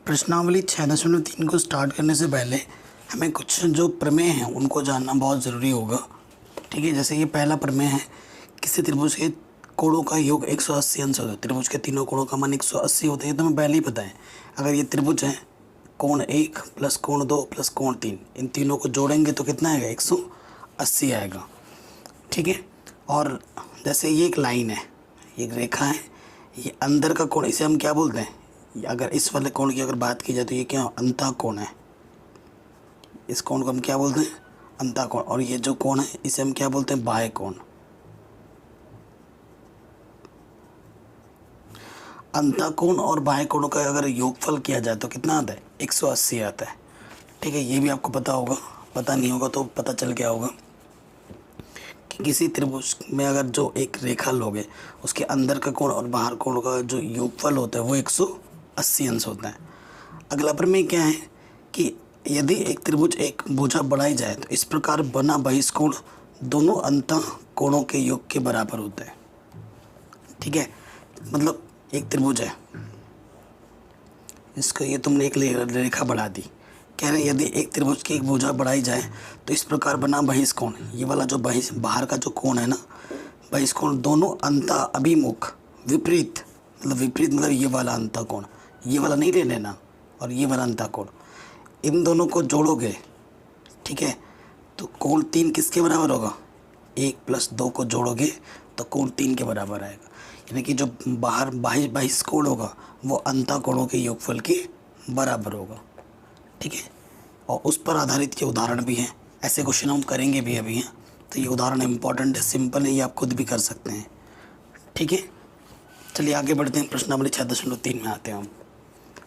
प्रश्नावली 6.3 को स्टार्ट करने से पहले हमें कुछ जो प्रमेय हैं उनको जानना बहुत ज़रूरी होगा। ठीक है, जैसे ये पहला प्रमेय है, किसी त्रिभुज के कोणों का योग 180 अंश होता है। त्रिभुज के तीनों कोणों का मान 180 होते हैं, तो हमें पहले ही पता है। अगर ये त्रिभुज है, कोण 1 प्लस कोण 2 प्लस कोण 3, इन तीनों को जोड़ेंगे तो कितना आएगा, 180 आएगा। ठीक है, और जैसे ये एक लाइन है, ये एक रेखा है, ये अंदर का कोण, इसे हम क्या बोलते हैं, अगर इस वाले कोण की अगर बात की जाए तो ये क्या अंतः कोण है। इस कोण को हम क्या बोलते हैं, अंतः कोण। और ये जो कोण है इसे हम क्या बोलते हैं, बाह्य कोण। अंतः कोण और बाह्य कोणों का अगर योगफल किया जाए तो कितना आता है, 180 आता है। ठीक है, ये भी आपको पता होगा, पता नहीं होगा तो पता चल गया होगा कि किसी त्रिभुज में अगर जो एक रेखा लोगे उसके अंदर का कोण और बाहर कोण का जो योगफल होता है वो 180 अंश होता है। अगला प्रमेय क्या है कि यदि एक त्रिभुज एक भुजा बढ़ाई जाए तो इस प्रकार बना बहिष्कोण दोनों अंतः कोणों के योग के बराबर होता है। ठीक है, मतलब एक त्रिभुज है, इसको ये तुमने एक रेखा बढ़ा दी, कह रहे हैं यदि एक त्रिभुज की एक भुजा बढ़ाई जाए तो इस प्रकार बना बहिष्कोण, ये वाला जो बाहर का जो कोण है ना, बहिष्कोण दोनों अंतः अभिमुख विपरीत, मतलब विपरीत मतलब ये वाला अंतः कोण, ये वाला नहीं ले लेना, और ये वाला अंतः कोण, इन दोनों को जोड़ोगे, ठीक है, तो कोण 3 किसके बराबर होगा, 1 प्लस 2 को जोड़ोगे तो कोण 3 के बराबर आएगा। यानी कि जो बाहर बहिष्कोण होगा वो अंतः कोणों के योगफल के बराबर होगा। ठीक है, और उस पर आधारित ये उदाहरण भी हैं, ऐसे क्वेश्चन हम करेंगे भी अभी हैं, तो ये उदाहरण इम्पॉर्टेंट है, सिंपल है, ये आप खुद भी कर सकते हैं। ठीक है, चलिए आगे बढ़ते हैं, प्रश्नावली 6.3 में आते हैं हम।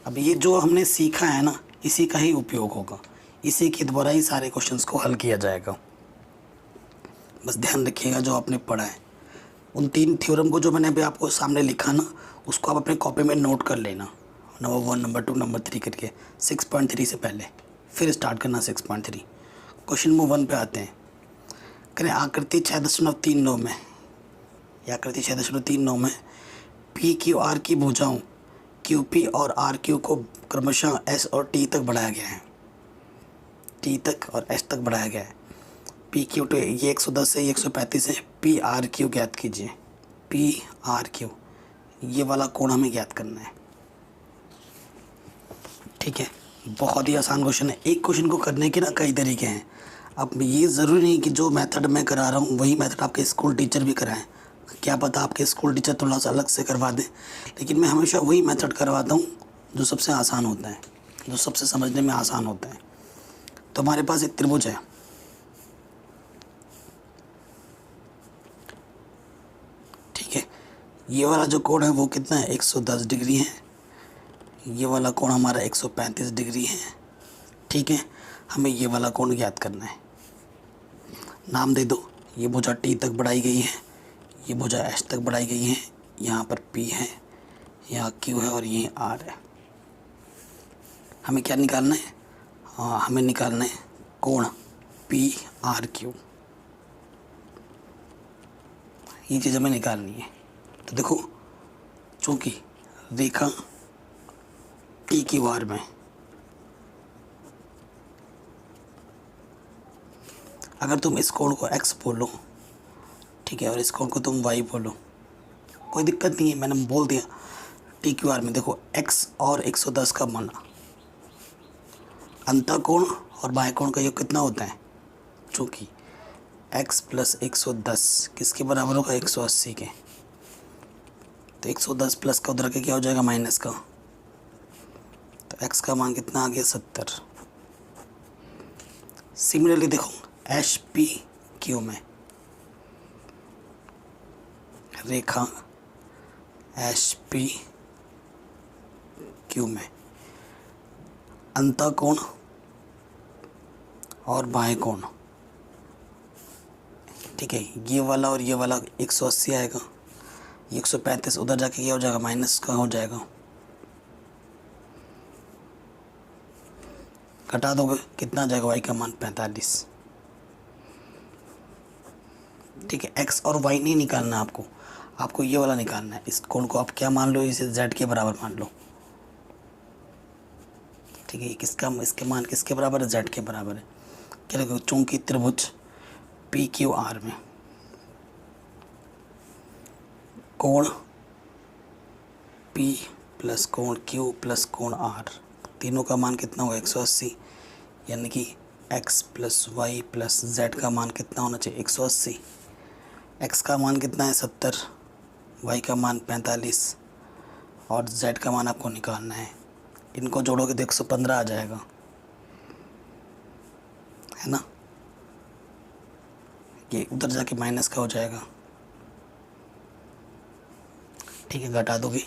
अब ये जो हमने सीखा है ना, इसी का ही उपयोग होगा, इसी के द्वारा ही सारे क्वेश्चंस को हल किया जाएगा। बस ध्यान रखिएगा जो आपने पढ़ा है, उन 3 थ्योरम को जो मैंने अभी आपको सामने लिखा ना, उसको आप अपने कॉपी में नोट कर लेना, नंबर 1, नंबर 2, नंबर 3 करके, 6.3 से पहले, फिर स्टार्ट करना 6.3। क्वेश्चन नंबर 1 पे आते हैं। करें आकृति 6.39 में, या आकृति 6.39 में पी क्यू आर की भुजाओं क्यू पी और आर क्यू को क्रमशः एस और टी तक बढ़ाया गया है, टी तक और एस तक बढ़ाया गया है। पी क्यू तो ये 110 से 135 है, पी आर क्यू ज्ञात कीजिए, पी आर क्यू, ये वाला कोण हमें ज्ञात करना है। ठीक है, बहुत ही आसान क्वेश्चन है। एक क्वेश्चन को करने के ना कई तरीके हैं। अब ये ज़रूरी नहीं कि जो मेथड मैं करा रहा हूँ वही मेथड आपके स्कूल टीचर भी कराएं, क्या पता आपके स्कूल टीचर थोड़ा सा अलग से करवा दें, लेकिन मैं हमेशा वही मेथड करवाता हूँ जो सबसे आसान होता है, जो सबसे समझने में आसान होता है। तो हमारे पास एक त्रिभुज है, ठीक है, ये वाला जो कोण है वो कितना है, 110 डिग्री है, ये वाला कोण हमारा 135 डिग्री है। ठीक है, हमें ये वाला कोण ज्ञात करना है। नाम दे दो, ये भुजा टी तक बढ़ाई गई है, ये भुजा एस तक बढ़ाई गई है, यहाँ पर पी है, यहाँ क्यू है और ये आर है। हमें क्या निकालना है, हाँ हमें निकालना है कोण पी आर क्यू, ये चीज़ हमें निकालनी है। तो देखो, चूँकि रेखा टी की वार में अगर तुम इस कोण को x बोलो, ठीक है, और इस कोण को तुम y बोलो, कोई दिक्कत नहीं है, मैंने बोल दिया। टी क्यू आर में देखो x और 110 का बना, अंतः कोण और बाह्य कोण का योग कितना होता है, चूँकि x प्लस 110 किसके बराबर होगा, 180 के, तो 110 प्लस का उधर के क्या हो जाएगा, माइनस का, तो x का मान कितना आ गया, 70। सिमिलरली देखो एच पी क्यू में रेखा एच पी क्यू में अंतः कोण और बाह्य कोण, ठीक है, ये वाला और ये वाला 180 आएगा, 135 उधर जाके क्या हो जाएगा, माइनस का हो जाएगा, घटा दोगे कितना आ जाएगा, y का मान 45। ठीक है, x और y नहीं निकालना आपको, आपको ये वाला निकालना है। इस कोण को आप क्या मान लो, इसे z के बराबर मान लो। ठीक है, किसका इसके मान किसके बराबर है, जेड के बराबर है। क्या लिखोगे, चूंकि त्रिभुज पी क्यू आर में कोण पी प्लस कोण क्यू प्लस कोण आर तीनों का मान कितना होगा 180, यानी कि x plus Y plus Z का मान कितना होना चाहिए 180। x का मान कितना है 70, y का मान 45 और z का मान आपको निकालना है। इनको जोड़ोगे तो 115 आ जाएगा, है ना। ये उधर जाके माइनस का हो जाएगा, ठीक है। घटा दोगे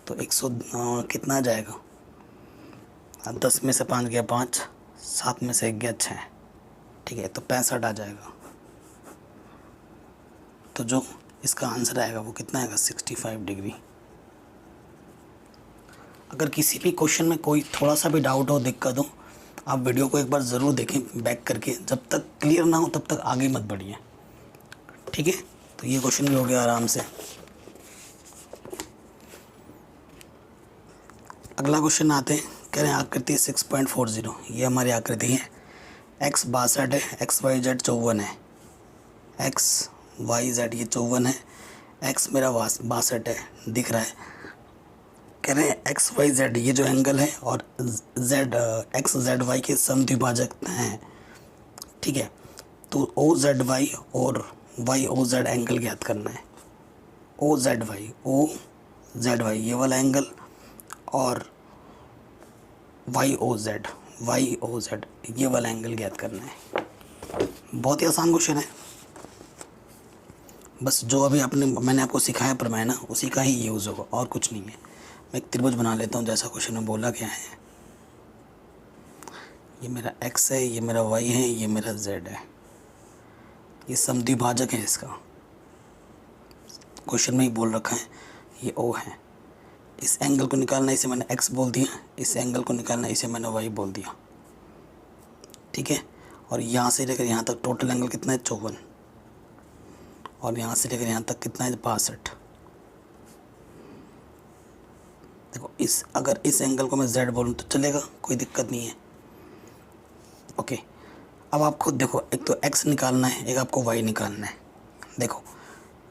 तो 100 कितना आ जाएगा, 10 में से 5 गया 5, 7 में से 1 गया 6, ठीक है। तो 65 आ जाएगा। तो जो इसका आंसर आएगा वो कितना आएगा 65 डिग्री। अगर किसी भी क्वेश्चन में कोई थोड़ा सा भी डाउट हो, दिक्कत हो, आप वीडियो को एक बार ज़रूर देखें बैक करके, जब तक क्लियर ना हो तब तक आगे मत बढ़िए, ठीक है। तो ये क्वेश्चन भी हो गया आराम से। अगला क्वेश्चन आते हैं, कह रहे हैं आकृति 6.40, ये हमारी आकृति है। x 62 है, एक्स वाई जेड 54 है, एक्स वाई जेड ये 54 है, x मेरा 62 है दिख रहा है। कह रहे हैं एक्स वाई जेड ये जो एंगल है और जेड एक्स जेड वाई के समद्विभाजक हैं, ठीक है। तो ओ जेड वाई और वाई ओ जेड एंगल ज्ञात करना है। ओ जेड वाई ये वाला एंगल और वाई ओ जेड ये वाला एंगल ज्ञात करना है। बहुत ही आसान क्वेश्चन है, बस जो अभी मैंने आपको सिखाया प्रमेय ना, उसी का ही यूज़ होगा और कुछ नहीं है। मैं एक त्रिभुज बना लेता हूँ जैसा क्वेश्चन में बोला गया है। ये मेरा x है, ये मेरा y है, ये मेरा z है, ये समद्विभाजक है इसका, क्वेश्चन में ही बोल रखा है। ये O है, इस एंगल को निकालना, इसे मैंने x बोल दिया, इस एंगल को निकालना, इसे मैंने y बोल दिया, ठीक है। और यहाँ से लेकर यहाँ तक टोटल एंगल कितना है 54, और यहाँ से लेकर यहाँ तक कितना है 62। देखो अगर इस एंगल को मैं z बोलूँ तो चलेगा, कोई दिक्कत नहीं है, ओके। अब आप खुद देखो, एक तो x निकालना है, एक आपको y निकालना है। देखो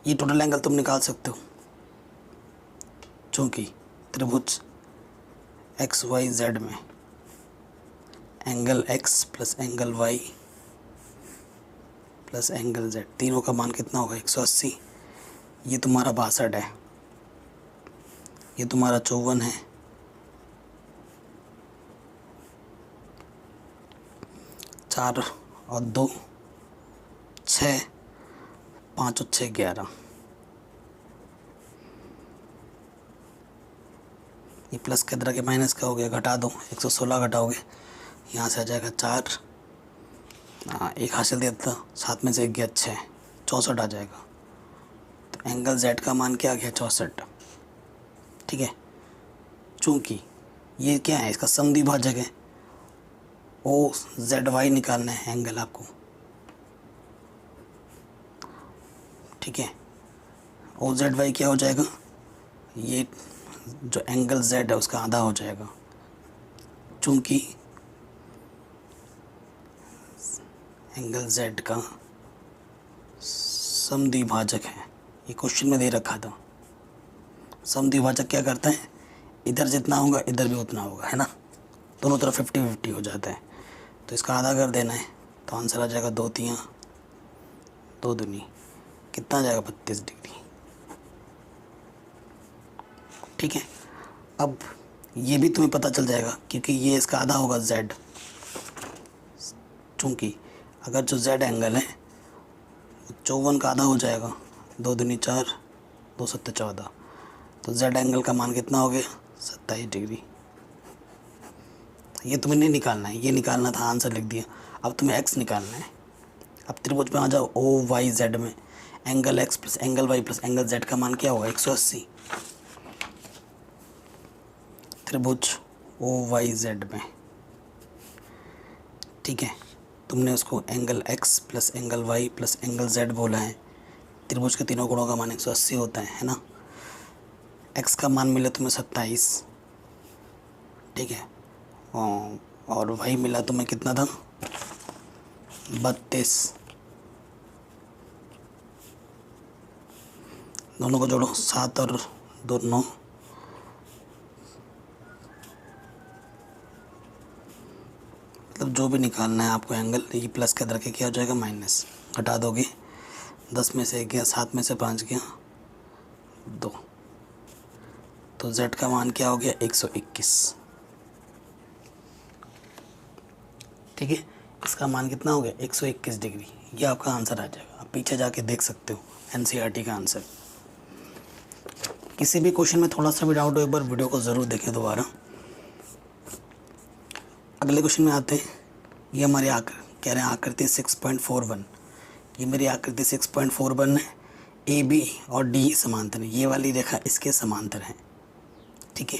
ये टोटल एंगल तुम निकाल सकते हो, चूँकि त्रिभुज एक्स वाई जेड में angle x plus angle y plus angle z तीनों का मान कितना होगा 180। ये तुम्हारा 62 है, ये तुम्हारा 54 है, 4 और 2 6, 5 और 6 11। ये प्लस के तरह के माइनस का हो गया, घटा दो 116 घटाओगे, यहाँ से आ जाएगा 4, एक हासिल दिया था, 7 में से 1 गया 6, 64 आ जाएगा। तो एंगल z का मान क्या आ गया 64, ठीक है। चूँकि ये क्या है, इसका समद्विभाजक है, ओ जेड वाई निकालना है एंगल आपको, ठीक है। ओ जेड वाई क्या हो जाएगा, ये जो एंगल z है उसका आधा हो जाएगा, चूँकि एंगल z का समद्विभाजक है। ये क्वेश्चन में दे रखा था। समद्विभाजक क्या करता है, इधर जितना होगा इधर भी उतना होगा, है ना, दोनों तरफ 50-50 हो जाता है। तो इसका आधा कर देना है, तो आंसर आ जाएगा 2 3 2 दूनी कितना आ जाएगा 32 डिग्री, ठीक है। अब ये भी तुम्हें पता चल जाएगा क्योंकि ये इसका आधा होगा z, चूँकि अगर जो z एंगल है 54 का आधा हो जाएगा, 2 दूनी 4, 2 7 14, तो z एंगल का मान कितना हो गया 27 डिग्री। ये तुम्हें नहीं निकालना है, ये निकालना था, आंसर लिख दिया। अब तुम्हें x निकालना है। अब त्रिभुज में आ जाओ, ओ वाई जेड में angle x plus angle y plus angle z का मान क्या होगा 180। त्रिभुज ओ वाई जेड में, ठीक है, तुमने उसको angle x plus angle y plus angle z बोला है। त्रिभुज के तीनों कोणों का मान 180 होता है ना। x का मान मिले तुम्हें 27, ठीक है, और वही मिला तुम्हें कितना था, 32। दोनों को जोड़ो, 7 और 2 9, मतलब जो भी निकालना है आपको एंगल, ये प्लस के अंदर के क्या हो जाएगा माइनस, घटा दोगे 10 में से 1 गया, 7 में से 5 गया 2, तो z का मान क्या हो गया 121। ठीक है, इसका मान कितना हो गया 121 डिग्री। ये आपका आंसर आ जाएगा। आप पीछे जाके देख सकते हो एनसीईआरटी का आंसर। किसी भी क्वेश्चन में थोड़ा सा भी डाउट हो एक बार वीडियो को ज़रूर देखें दोबारा। अगले क्वेश्चन में आते हैं। ये हमारी कह रहे हैं आकृति 6.41। ये मेरी आकृति 6.41 है। ए बी और डी समांतर है, ये वाली रेखा इसके समांतर है। ठीक है,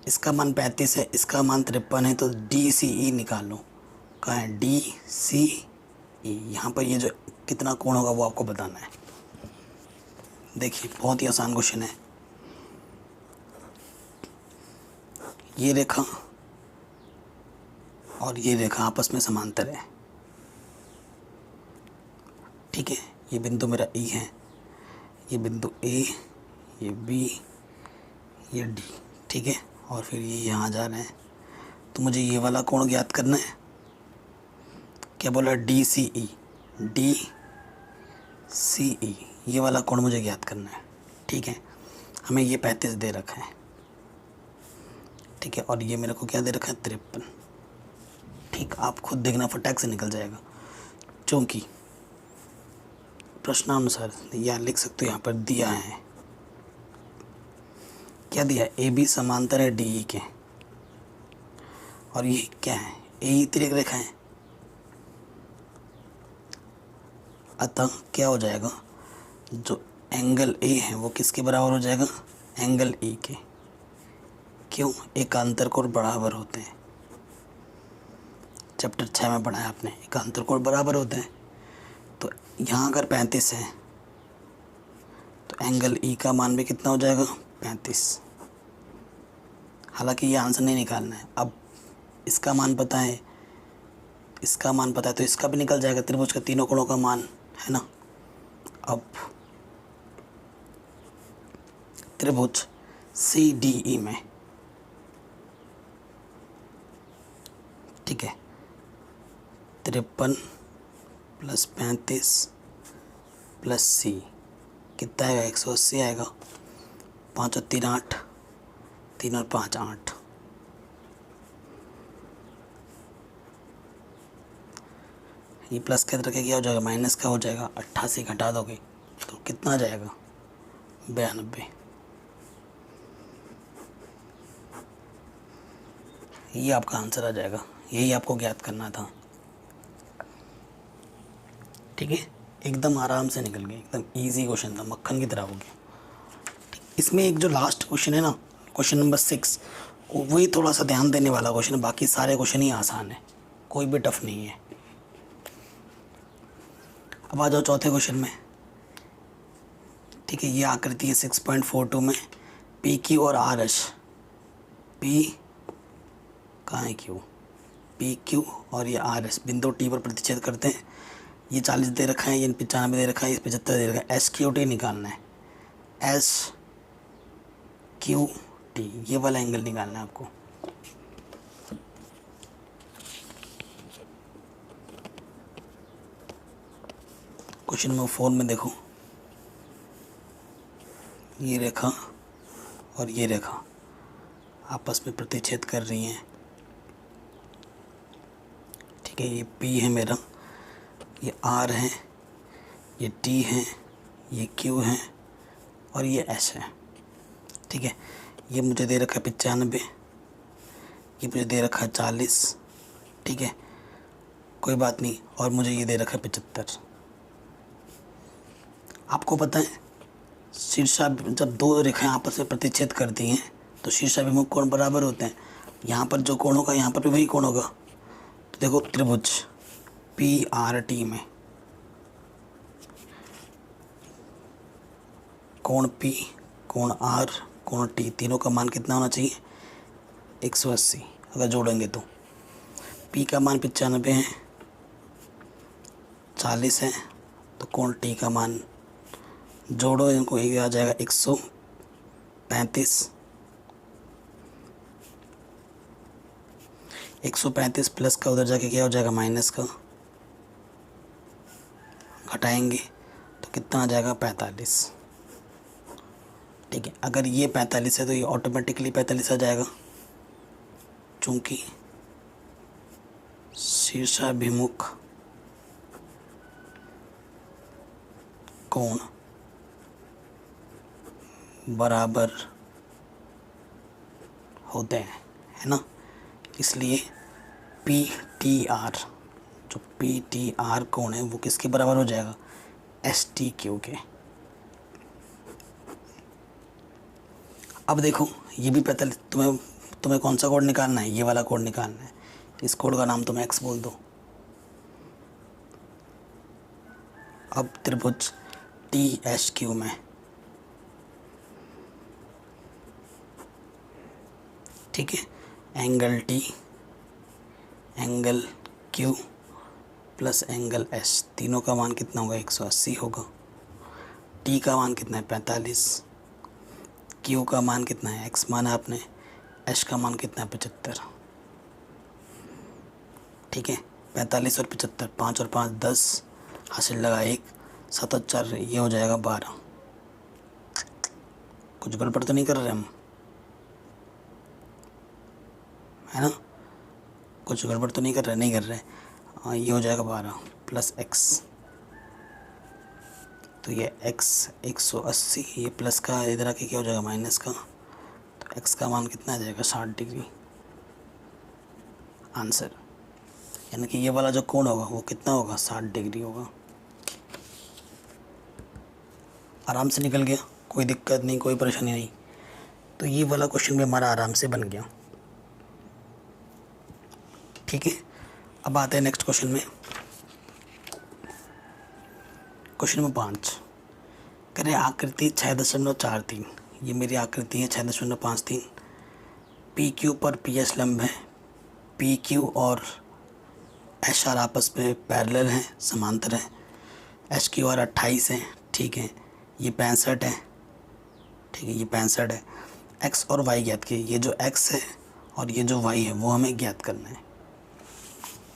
इसका मान 35 है, इसका मान 53 है, तो डी सी ई निकाल लो। कहाँ है डी सी ई, यहाँ पर ये जो कितना कोण होगा वो आपको बताना है। देखिए बहुत ही आसान क्वेश्चन है। ये रेखा और ये रेखा आपस में समांतर है। ठीक है, ये बिंदु मेरा ई है, ये बिंदु ए, ये बी, ये डी। ठीक है, और फिर ये यहाँ जा रहे हैं, तो मुझे ये वाला कोण ज्ञात करना है। क्या बोला डी सी ई, डी सी ई, ये वाला कोण मुझे ज्ञात करना है। ठीक है, हमें ये 35 दे रखा है। ठीक है, और ये मेरे को क्या दे रखा है 53। ठीक, आप खुद देखना फटाक से निकल जाएगा, क्योंकि प्रश्नानुसार या लिख सकते हो यहाँ पर दिया है। क्या दिया है, ए बी समांतर है डी ई के, और ये क्या है ए ई तिर्यक रेखा है। अतः क्या हो जाएगा, जो एंगल ए है वो किसके बराबर हो जाएगा, एंगल ई के। क्यों, एकांतर कोण बराबर होते हैं। चैप्टर 6 में पढ़ा है आपने, एकांतर कोण बराबर होते हैं। तो यहाँ अगर 35 है तो एंगल ई का मान भी कितना हो जाएगा 35। हालांकि ये आंसर नहीं निकालना है। अब इसका मान पता है, इसका मान पता है, तो इसका भी निकल जाएगा। त्रिभुज का तीनों कोणों का मान है ना। अब त्रिभुज सी डी ई में, ठीक है, 53 + 35 + सी कितना आएगा 180 आएगा। 5 और 3 8, 3 और 5 8। ये प्लस के अंदर क्या हो जाएगा माइनस का हो जाएगा। 88 घटा दोगे तो कितना आ जाएगा 92। ये आपका आंसर आ जाएगा। यही आपको ज्ञात करना था। ठीक है, एकदम आराम से निकल गए, एकदम इजी क्वेश्चन था, मक्खन की तरह हो गया। इसमें एक जो लास्ट क्वेश्चन है ना, क्वेश्चन नंबर 6, वही थोड़ा सा ध्यान देने वाला क्वेश्चन है। बाकी सारे क्वेश्चन ही आसान है, कोई भी टफ नहीं है। अब आ जाओ चौथे क्वेश्चन में। ठीक है, ये आकृति है 6.42 में पी क्यू और आर एस। पी कहाँ है क्यू, पी क्यू और ये आर एस बिंदु टी पर प्रतिच्छेद करते हैं। ये 40 दे रखा है, ये 95 दे रखा है, ये 75 दे रखा है। एस क्यू टी निकालना है, एस क्यू टी, ये वाला एंगल निकालना है आपको। क्वेश्चन नंबर 4 में देखो, ये रेखा और ये रेखा आपस में प्रतिच्छेद कर रही हैं। ठीक है, ये P है मेरा, ये R है, ये T है, ये Q है और ये S है। ठीक है, ये मुझे दे रखा है 95, ये मुझे दे रखा है 40। ठीक है, कोई बात नहीं, और मुझे ये दे रखा है 75। आपको पता है शीर्षा जब दो रेखाएं आपस में प्रतिच्छेद करती हैं तो शीर्षाभिमुख कोण बराबर होते हैं। यहाँ पर जो कोण होगा यहाँ पर भी वही कोण होगा। तो देखो त्रिभुज PRT में कोण P, कोण R, कोण T, तीनों का मान कितना होना चाहिए 180 अगर जोड़ेंगे तो। पी का मान 95 है, 40 है, तो कोण टी का मान जोड़ो इनको, ये आ जाएगा 135। 135 प्लस का उधर जाके क्या हो जाएगा माइनस का, घटाएंगे तो कितना आ जाएगा 45। ठीक है, अगर ये 45 है तो ये ऑटोमेटिकली 45 आ जाएगा, चूँकि शीर्षाभिमुख कोण बराबर होते हैं, है ना। इसलिए पी टी आर, जो पी टी आर कोण है वो किसके बराबर हो जाएगा, एस टी क्यू के। अब देखो ये भी 45, तुम्हें कौन सा कोण निकालना है, ये वाला कोण निकालना है। इस कोण का नाम तुम एक्स बोल दो। अब त्रिभुज टी एस क्यू में, ठीक है, angle T, angle Q plus angle S, तीनों का मान कितना होगा 180 होगा। टी का मान कितना है 45, क्यू का मान कितना है एक्स माना आपने, एच का मान कितना है 75। ठीक है, 45 और 75, 5 और 5 10, हासिल लगा 1, 7 और 4 ये हो जाएगा 12। कुछ गड़बड़ तो नहीं कर रहे हम, है ना, कुछ गड़बड़ तो नहीं कर रहे, नहीं कर रहे। हाँ, ये हो जाएगा 12 प्लस एक्स, तो ये x 180, ये प्लस का इधर आके क्या हो जाएगा माइनस का, तो x का मान कितना आ जाएगा 60 डिग्री आंसर। यानी कि ये वाला जो कोण होगा वो कितना होगा 60 डिग्री होगा। आराम से निकल गया, कोई दिक्कत नहीं, कोई परेशानी नहीं। तो ये वाला क्वेश्चन भी हमारा आराम से बन गया। ठीक है, अब आते हैं नेक्स्ट क्वेश्चन में। क्वेश्चन नंबर 5 कह रहे आकृति 6.43, ये मेरी आकृति है 6.53। पी क्यू पर पी एस लंब है, पी क्यू और एच आर आपस में पैरेलल हैं, समांतर हैं। एच क्यू आर 28 है, ठीक है, ये 65 है, ठीक है, ये 65 है। एक्स और वाई ज्ञात किए, ये जो एक्स है और ये जो वाई है वो हमें ज्ञात करना है।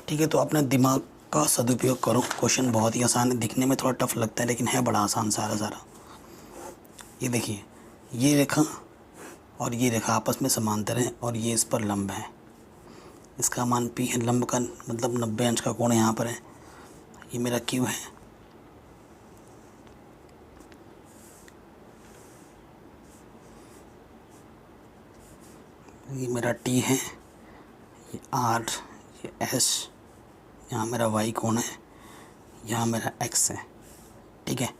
ठीक है, तो अपने दिमाग का सदुपयोग करो। क्वेश्चन बहुत ही आसान है, दिखने में थोड़ा टफ लगता है लेकिन है बड़ा आसान सारा। ये देखिए, ये रेखा और ये रेखा आपस में समांतर है और ये इस पर लंब है। इसका मान पी है, लंब का मतलब 90 अंश का कोण यहाँ पर है। ये मेरा क्यू है, ये मेरा टी है, ये आर, ये एस, यहाँ मेरा वाई कोण है, यहाँ मेरा एक्स है। ठीक है,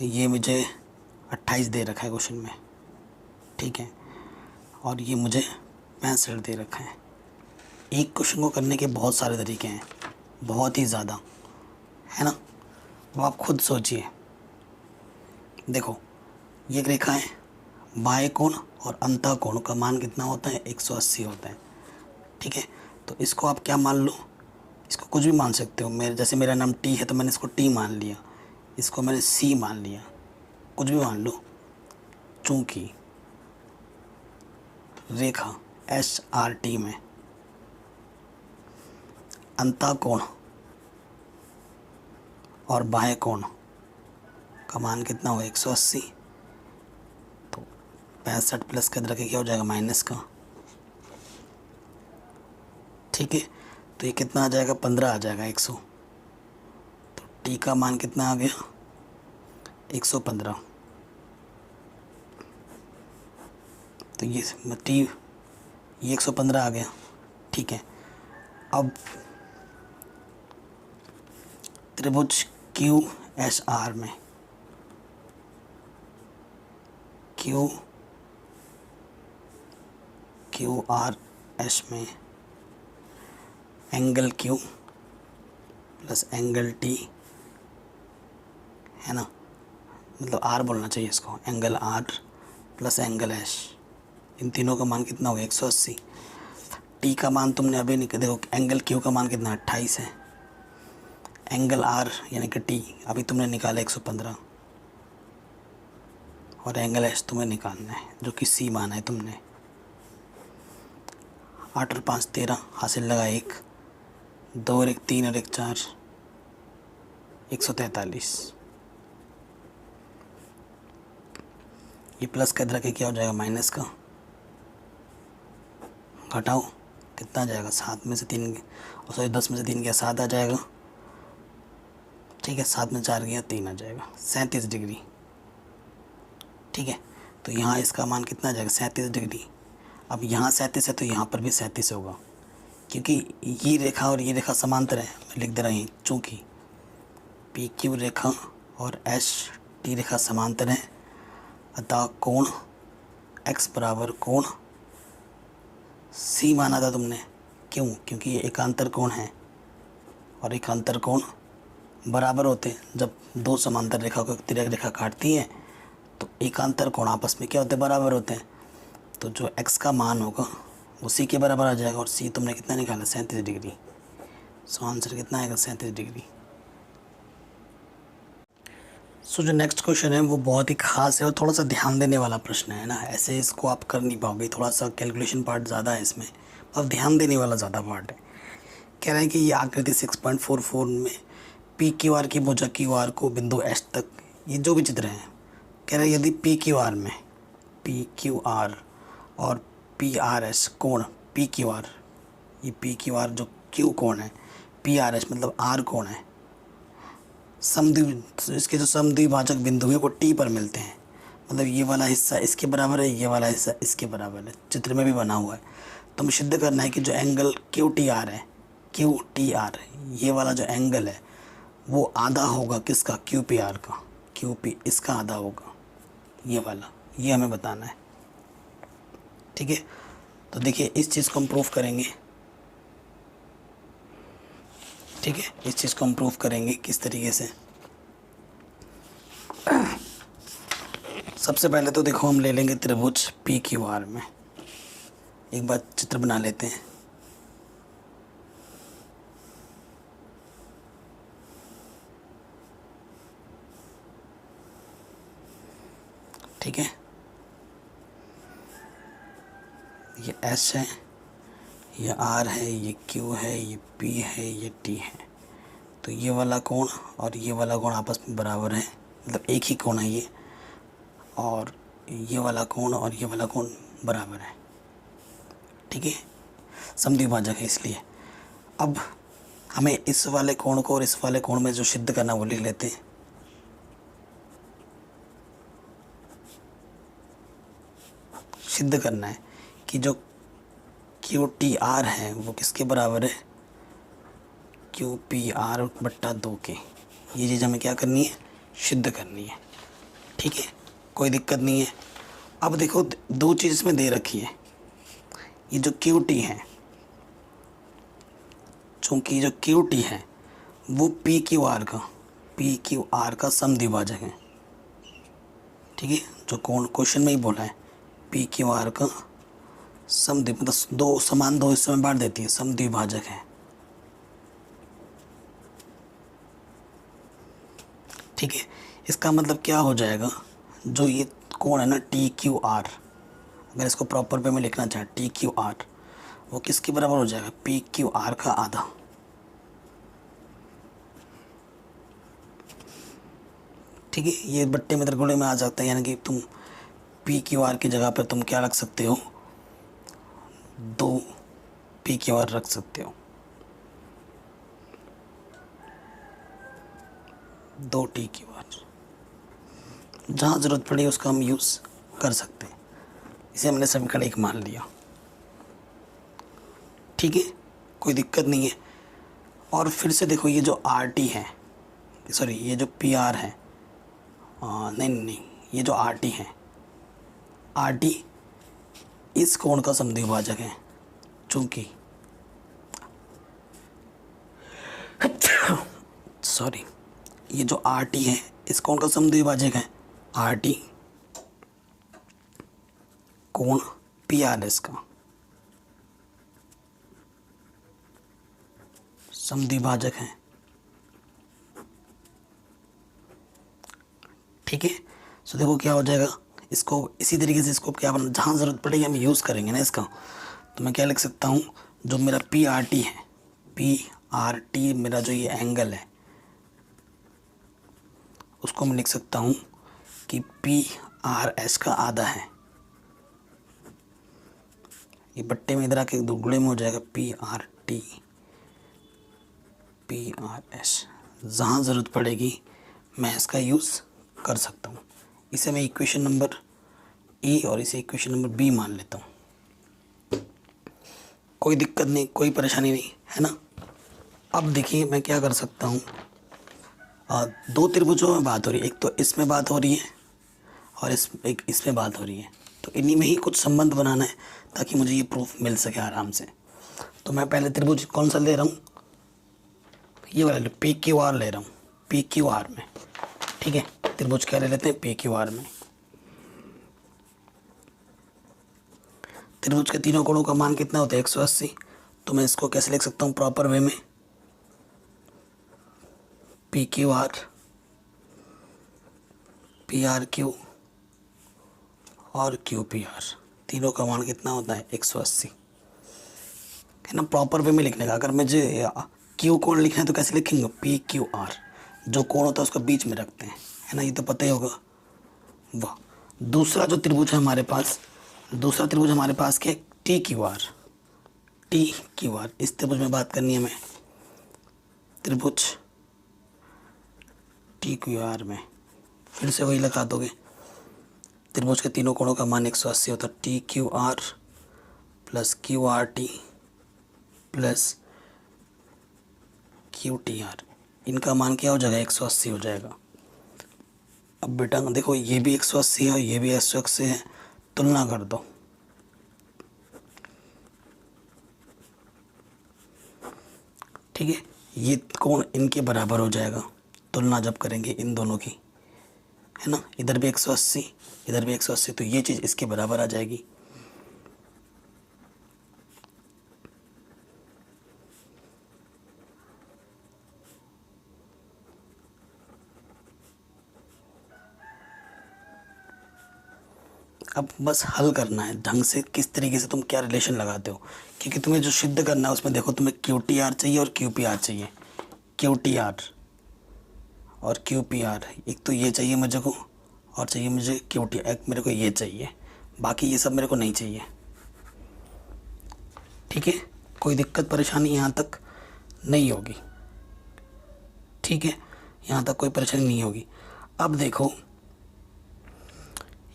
ये मुझे 28 दे रखा है क्वेश्चन में, ठीक है, और ये मुझे 65 दे रखा है। एक क्वेश्चन को करने के बहुत सारे तरीके हैं, बहुत ही ज़्यादा, है ना। अब आप खुद सोचिए, देखो ये एक रेखा है, बाएं कोण और अंतः कोण का मान कितना होता है 180 होता है। ठीक है, तो इसको आप क्या मान लो, इसको कुछ भी मान सकते हो। जैसे मेरा नाम टी है तो मैंने इसको टी मान लिया, इसको मैंने सी मान लिया, कुछ भी मान लो। चूँकि रेखा एच आर टी में अंतः कोण और बाह्य कोण का मान कितना हो 180, तो 65 प्लस के अंदर क्या हो जाएगा माइनस का। ठीक है, तो ये कितना आ जाएगा 15 आ जाएगा 100, तो टी का मान कितना आ गया 115। तो ये टी, ये 115 आ गया। ठीक है, अब त्रिभुज क्यू एस आर में, क्यू आर एस में angle Q plus angle T, है ना, मतलब आर बोलना चाहिए इसको, angle R plus angle S, इन तीनों का मान कितना होगा 180। टी का मान तुमने अभी नहीं, देखो एंगल क्यू का मान कितना 28 है, एंगल आर यानी कि टी अभी तुमने निकाला 115, और एंगल एच तुम्हें निकालना है जो कि सी माना है तुमने। 8 और 5 13, हासिल लगा 1, 2 और 1 3 और 1 4, 143। ये प्लस का इधर के क्या हो जाएगा माइनस का, घटाओ कितना आ जाएगा 7 में से 3, और सॉरी 10 में से 3 गया 7 आ जाएगा, ठीक है। 7 में 4 गया 3 आ जाएगा, 37 डिग्री, ठीक है। तो यहाँ इसका मान कितना आ जाएगा 37 डिग्री। अब यहाँ 37 है तो यहाँ पर भी 37 होगा, क्योंकि ये रेखा और ये रेखा समांतर है। मैं लिख दे रहा हूँ चूँकि पी क्यू रेखा और एच टी रेखा समांतर है, अतः कोण x बराबर कोण सी माना था तुमने। क्यों? क्योंकि ये एकांतर कोण है और एकांतर कोण बराबर होते हैं। जब दो समांतर रेखा को तिर्यक रेखा काटती है तो एकांतर कोण आपस में क्या होते हैं, बराबर होते हैं। तो जो x का मान होगा वो सी के बराबर आ जाएगा, और सी तुमने कितना निकाला 37 डिग्री। सो आंसर कितना आएगा 37 डिग्री। सो जो नेक्स्ट क्वेश्चन है वो बहुत ही खास है और थोड़ा सा ध्यान देने वाला प्रश्न है ना, ऐसे इसको आप कर नहीं पाओगे, थोड़ा सा कैलकुलेशन पार्ट ज़्यादा है इसमें और ध्यान देने वाला ज़्यादा पार्ट है। कह रहे हैं कि ये आकृति 6.44 में पी क्यू आर की भुजा क्यू आर को बिंदु एच तक, ये जो भी चित्र हैं, कह रहे हैं यदि पी क्यू आर में पी क्यू आर और पी आर एस कोण पी क्यू आर, ये पी क्यू आर जो क्यू कोण है, पी आर एस मतलब आर कोण है, समद्वि इसके जो समद्विभाजक बिंदु है वो टी पर मिलते हैं। मतलब ये वाला हिस्सा इसके बराबर है, ये वाला हिस्सा इसके बराबर है, चित्र में भी बना हुआ है। तो हमें सिद्ध करना है कि जो एंगल क्यू टी आर है, क्यू टी आर ये वाला जो एंगल है वो आधा होगा किसका, क्यू पी आर का, क्यू पी इसका आधा होगा, ये वाला, ये हमें बताना है, ठीक है। तो देखिए इस चीज़ को हम प्रूफ करेंगे, ठीक है। इस चीज़ को हम प्रूफ करेंगे किस तरीके से। सबसे पहले तो देखो हम ले लेंगे त्रिभुज पी क्यू आर में, एक बार चित्र बना लेते हैं। ठीक है, ये एस है, ये आर है, ये क्यू है, ये पी है, ये टी है। तो ये वाला कोण और ये वाला कोण आपस में बराबर है, मतलब एक ही कोण है ये, और ये वाला कोण और ये वाला कोण बराबर है, ठीक है। समद्विभाजक है इसलिए। अब हमें इस वाले कोण को और इस वाले कोण में जो सिद्ध करना वो लिख लेते हैं। सिद्ध करना है कि जो क्यू टी आर है वो किसके बराबर है, क्यू पी आर बट्टा 2 के। ये चीज़ हमें क्या करनी है, सिद्ध करनी है, ठीक है, कोई दिक्कत नहीं है। अब देखो दो चीज़ इसमें दे रखी है, ये जो क्यू टी है, चूँकि जो क्यू टी है वो पी क्यू आर का समद्विभाजक है, ठीक है। जो कौन क्वेश्चन में ही बोला है पी क्यू आर का समद्वि, मतलब दो समान दो हिस्सों में बांट देती है, समद्विभाजक है, ठीक है। इसका मतलब क्या हो जाएगा, जो ये कोण है ना टी क्यू आर, अगर इसको प्रॉपर वे में लिखना चाहे टी क्यू आर, वो किसके बराबर हो जाएगा, पी क्यू आर का आधा, ठीक है। ये बट्टे में त्रिकोण में आ जाता है, यानी कि तुम पी क्यू आर की जगह पर तुम क्या रख सकते हो, 2 पी क्यू आर रख सकते हो, 2 टी क्यू आर, जहाँ ज़रूरत पड़ी उसका हम यूज़ कर सकते हैं। इसे हमने समीकरण 1 मान लिया, ठीक है, कोई दिक्कत नहीं है। और फिर से देखो ये जो आर टी है, सॉरी ये जो पी आर है, नहीं, ये जो आर टी है, आर टी इस कोण का समद्विभाजक है, चूँकि सॉरी ये जो आर टी है इस कोण का समद्विभाजक है, आर टी कोण पी आर एस का, समद्विभाजक हैं। ठीक है, सो देखो क्या हो जाएगा, इसको इसी तरीके से इसको क्या बना, जहाँ ज़रूरत पड़ेगी हम यूज़ करेंगे ना इसका। तो मैं क्या लिख सकता हूँ, जो मेरा पी आर टी है, पी आर टी मेरा जो ये एंगल है उसको मैं लिख सकता हूँ कि पी आर एस का आधा है। ये बट्टे में इधर आके दुगुड़े में हो जाएगा P R T P R S. जहाँ ज़रूरत पड़ेगी मैं इसका यूज़ कर सकता हूँ। इसे मैं इक्वेशन नंबर ए और इसे इक्वेशन नंबर बी मान लेता हूँ। कोई दिक्कत नहीं, कोई परेशानी नहीं है ना। अब देखिए मैं क्या कर सकता हूँ, दो त्रिभुजों में बात हो रही है, एक तो इसमें बात हो रही है और एक इसमें बात हो रही है, तो इन्हीं में ही कुछ संबंध बनाना है ताकि मुझे ये प्रूफ मिल सके आराम से। तो मैं पहले त्रिभुज कौन सा ले रहा हूँ, ये वाला पी क्यू आर ले रहा हूँ, पी क्यू आर में। ठीक है, त्रिभुज क्या ले लेते हैं, पी क्यू आर में। त्रिभुज के तीनों कोणों का मान कितना होता है, 180। तो मैं इसको कैसे लिख सकता हूँ प्रॉपर वे में, P Q R, P R Q और क्यू पी आर, तीनों का मान कितना होता है, 180 है ना। प्रॉपर वे में लिखने का, अगर मुझे क्यू कोण लिखना है तो कैसे लिखेंगे, पी क्यू आर, जो कोण होता है उसको बीच में रखते हैं, है ना, ये तो पता ही होगा। वाह, दूसरा जो त्रिभुज है हमारे पास, दूसरा त्रिभुज हमारे पास क्या है, T Q R, T Q R. इस त्रिभुज में बात करनी है हमें, त्रिभुज टी क्यू आर में फिर से वही लगा दोगे, त्रिभुज के तीनों कोणों का मान 180 होता है, T Q R plus Q R T plus Q T R, इनका मान क्या हो जाएगा, 180 हो जाएगा। अब बेटा देखो ये भी 180 है और ये भी 180 है, तुलना कर दो। ठीक है, ये कोण इनके बराबर हो जाएगा तुलना जब करेंगे इन दोनों की, है ना। इधर भी 180 इधर भी 180, तो ये चीज़ इसके बराबर आ जाएगी। अब बस हल करना है ढंग से, किस तरीके से तुम क्या रिलेशन लगाते हो, क्योंकि तुम्हें जो सिद्ध करना है उसमें देखो तुम्हें क्यू टी आर चाहिए और क्यू पी आर चाहिए। क्यू टी आर और क्यू पी आर, एक तो ये चाहिए मुझे को और चाहिए मुझे क्यू टी, एक मेरे को ये चाहिए, बाकी ये सब मेरे को नहीं चाहिए। ठीक है, कोई दिक्कत परेशानी यहाँ तक नहीं होगी। ठीक है, यहाँ तक कोई परेशानी नहीं होगी। अब देखो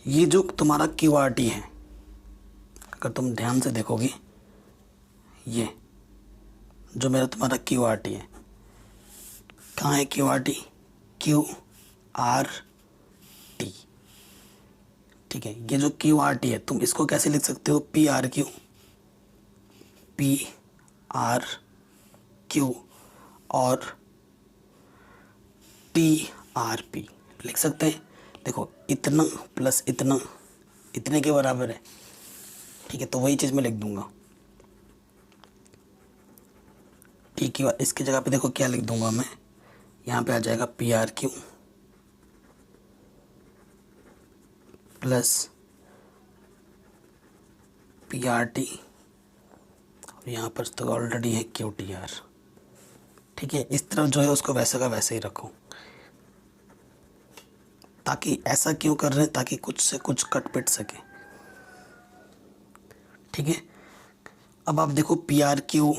ये जो तुम्हारा क्यू आर टी है, अगर तुम ध्यान से देखोगे, ये जो मेरा तुम्हारा क्यू आर टी है, कहाँ है Q R T, Q R T. ठीक है, ये जो क्यू आर टी है तुम इसको कैसे लिख सकते हो, P R Q, P R Q और टी आर पी लिख सकते हैं। देखो इतना प्लस इतना इतने के बराबर है। ठीक है, तो वही चीज़ मैं लिख दूंगा, ठीक है। इसकी जगह पे देखो क्या लिख दूंगा मैं, यहाँ पे आ जाएगा P R Q plus P R T और यहाँ पर तो ऑलरेडी है क्यू टी आर। ठीक है, इस तरफ जो है उसको वैसे का वैसे ही रखो, ताकि ऐसा क्यों कर रहे हैं, ताकि कुछ से कुछ कट पिट सके। ठीक है, अब आप देखो पी आर क्यू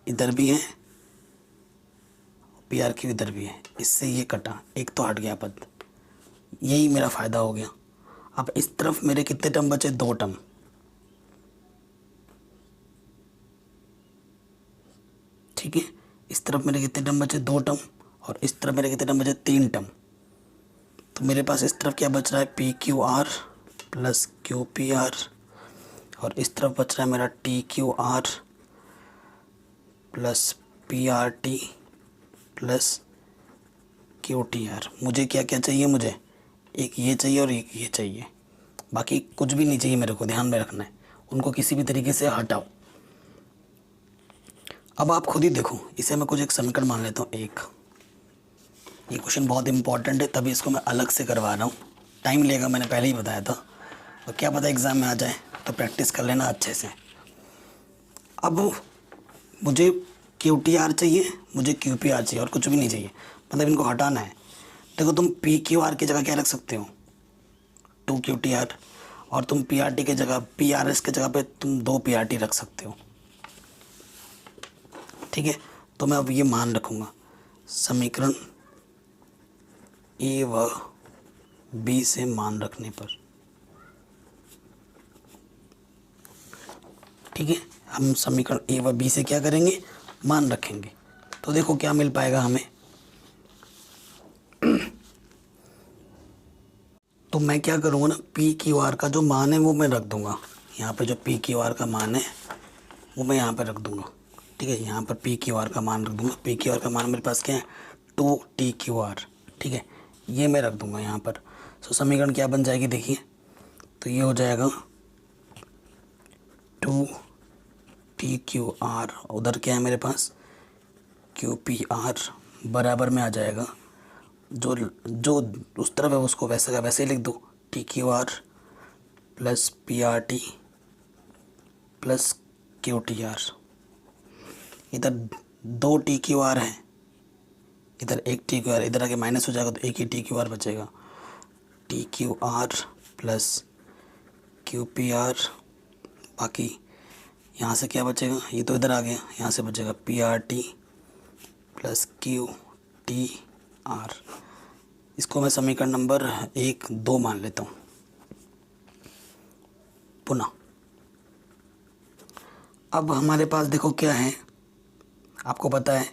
इधर भी है, पी आर क्यू इधर भी है, इससे ये कटा, एक तो हट गया पद, यही मेरा फ़ायदा हो गया। अब इस तरफ मेरे कितने टर्म बचे, 2 टर्म। ठीक है, इस तरफ मेरे कितने टर्म बचे, 2 टर्म, और इस तरफ मेरे कितने टर्म बचे, 3 टर्म। तो मेरे पास इस तरफ क्या बच रहा है, P Q R plus Q P R, और इस तरफ बच रहा है मेरा T Q R plus P R T plus Q T R. मुझे क्या क्या चाहिए, मुझे एक ये चाहिए और एक ये चाहिए, बाकी कुछ भी नहीं चाहिए मेरे को, ध्यान में रखना है, उनको किसी भी तरीके से हटाओ। अब आप खुद ही देखो, इसे मैं कुछ एक समीकरण मान लेता हूँ एक। ये क्वेश्चन बहुत इंपॉर्टेंट है, तभी इसको मैं अलग से करवा रहा हूँ। टाइम लेगा, मैंने पहले ही बताया था, और क्या पता एग्ज़ाम में आ जाए, तो प्रैक्टिस कर लेना अच्छे से। अब मुझे QTR चाहिए, मुझे QPR चाहिए, और कुछ भी नहीं चाहिए, मतलब इनको हटाना है। देखो तुम PQR की जगह क्या रख सकते हो, 2QTR, और तुम PRT की जगह, PRS की जगह पे तुम 2PRT रख सकते हो। ठीक है, तो मैं अब ये मान रखूँगा, समीकरण A व B से मान रखने पर। ठीक है, हम समीकरण A व B से क्या करेंगे, मान रखेंगे। तो देखो क्या मिल पाएगा हमें। तो मैं क्या करूँगा ना, PQR का जो मान है वो मैं रख दूँगा यहाँ पे। जो PQR का मान है वो मैं यहाँ पे रख दूँगा। ठीक है, यहाँ पर PQR का मान रख दूँगा। PQR का मान मेरे पास क्या है, 2TQR। ठीक है, ये मैं रख दूँगा यहाँ पर। तो समीकरण क्या बन जाएगी देखिए, तो ये हो जाएगा 2TQR, उधर क्या है मेरे पास QPR, बराबर में आ जाएगा, जो जो उस तरफ है उसको वैसे का वैसे ही लिख दो, TQR plus PRT plus QTR। इधर 2 TQR है, इधर 1 TQR, इधर आगे माइनस हो जाएगा तो एक ही TQR बचेगा। TQR प्लस QPR, बाकी यहाँ से क्या बचेगा, ये तो इधर आ गया, यहाँ से बचेगा PRT प्लस QTR। इसको मैं समीकरण नंबर 1, 2 मान लेता हूँ। पुनः अब हमारे पास देखो क्या है, आपको पता है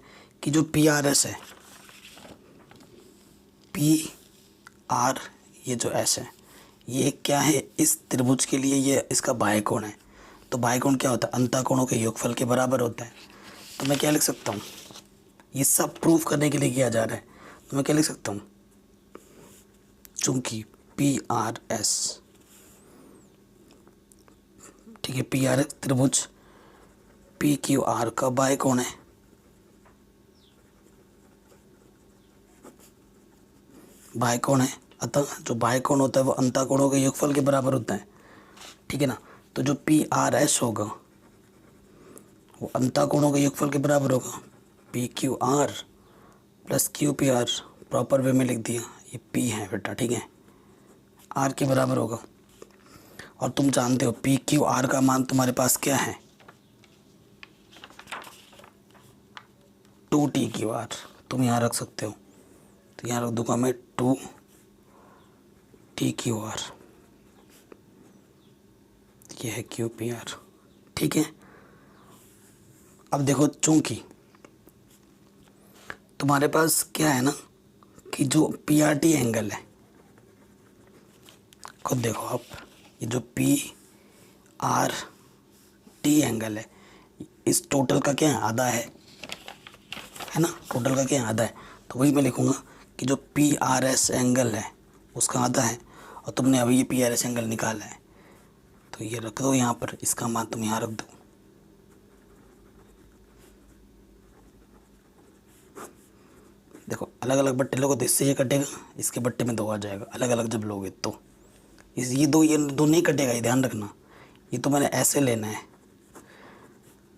कि जो PRS है, PR, ये जो S है, ये क्या है, इस त्रिभुज के लिए ये इसका बाह्यकोण है। तो बाह्यकोण क्या होता है, अंतःकोणों के योगफल के बराबर होता है। तो मैं क्या लिख सकता हूँ, ये सब प्रूफ करने के लिए किया जा रहा है, तो मैं क्या लिख सकता हूँ, चूंकि PRS, ठीक है, PRS त्रिभुज PQR का बाह्यकोण है, बाह्यकोण है, अतः जो बाह्यकोण होता है वो अंतःकोणों के योगफल के बराबर होता है। ठीक है ना, तो जो PRS होगा वो अंतःकोणों के योगफल के बराबर होगा। PQR plus QPR, proper way में लिख दिया, ये P है बेटा, ठीक है, R के बराबर होगा। और तुम जानते हो PQR का मान तुम्हारे पास क्या है, 2TQR, तुम यहाँ रख सकते हो, तो यहाँ रख दूंगा मैं 2TQR, ये है QPR। ठीक है, अब देखो चूंकि तुम्हारे पास क्या है ना कि जो PRT एंगल है, खुद देखो आप, ये जो PRT एंगल है, इस टोटल का क्या है, आधा है ना, टोटल का क्या है, आधा है। तो वही मैं लिखूँगा कि जो PRS एंगल है उसका आधा है, और तुमने अभी ये PRS एंगल निकाला है, तो ये रख दो यहाँ पर, इसका मान तुम यहाँ रख दो। देखो अलग अलग बट्टे लोगे तो इससे ये कटेगा, इसके बट्टे में 2 आ जाएगा, अलग अलग जब लोगे तो ये दो नहीं कटेगा, ये ध्यान रखना। ये तो मैंने ऐसे लेना है,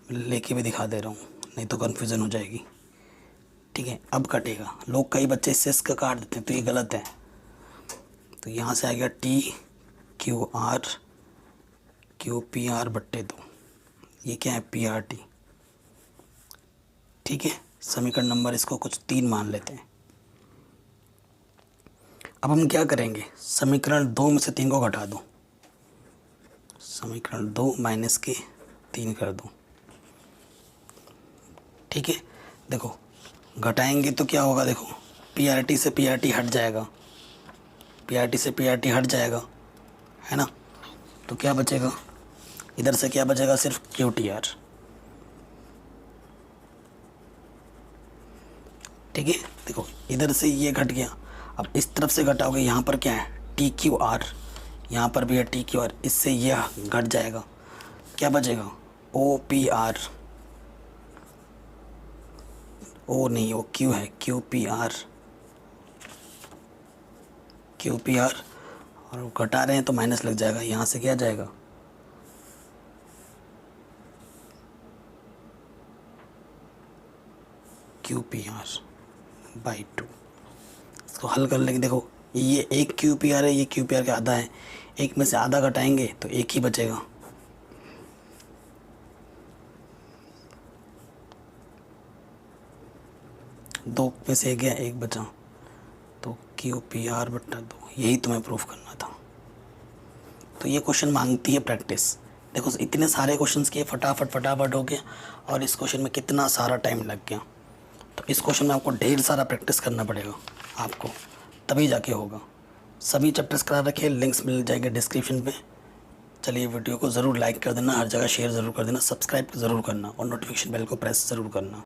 लेके भी दिखा दे रहा हूँ, नहीं तो कन्फ्यूज़न हो जाएगी। ठीक है, अब कटेगा, लोग कई बच्चे इससे इसका काट देते हैं, तो ये गलत है। तो यहाँ से आ गया TQR QPR बट्टे 2, ये क्या है, PRT। ठीक है, समीकरण नंबर इसको कुछ 3 मान लेते हैं। अब हम क्या करेंगे, समीकरण 2 में से 3 को घटा दो, समीकरण 2 माइनस के 3 कर दो। ठीक है, देखो घटाएंगे तो क्या होगा, देखो PRT से PRT हट जाएगा, PRT से PRT हट जाएगा, है ना, तो क्या बचेगा, इधर से क्या बचेगा, सिर्फ QTR। ठीक है, देखो इधर से ये घट गया, अब इस तरफ से घटाओगे, यहाँ पर क्या है, TQR, यहाँ पर भी है TQR, इससे यह घट जाएगा, क्या बचेगा, OPR। ओ नहीं, वो क्यू है, Q P R, Q P R. और वो घटा रहे हैं तो माइनस लग जाएगा, यहाँ से क्या जाएगा, क्यू पी आर बाई 2। इसको हल कर लेंगे। देखो ये एक क्यू पी आर है, ये क्यू पी आर का आधा है, एक में से आधा घटाएंगे तो एक ही बचेगा। दो में से गया, एक बचा, तो क्यू पी आर बटा 2, यही तुम्हें प्रूफ करना था। तो ये क्वेश्चन मांगती है प्रैक्टिस। देखो इतने सारे क्वेश्चंस किए, फटाफट फटाफट हो गया, और इस क्वेश्चन में कितना सारा टाइम लग गया। तो इस क्वेश्चन में आपको ढेर सारा प्रैक्टिस करना पड़ेगा आपको, तभी जाके होगा। सभी चैप्टर्स करा रखे, लिंक्स मिल जाएंगे डिस्क्रिप्शन पे। चलिए वीडियो को ज़रूर लाइक कर देना, हर जगह शेयर ज़रूर कर देना, सब्सक्राइब ज़रूर करना और नोटिफिकेशन बेल को प्रेस ज़रूर करना।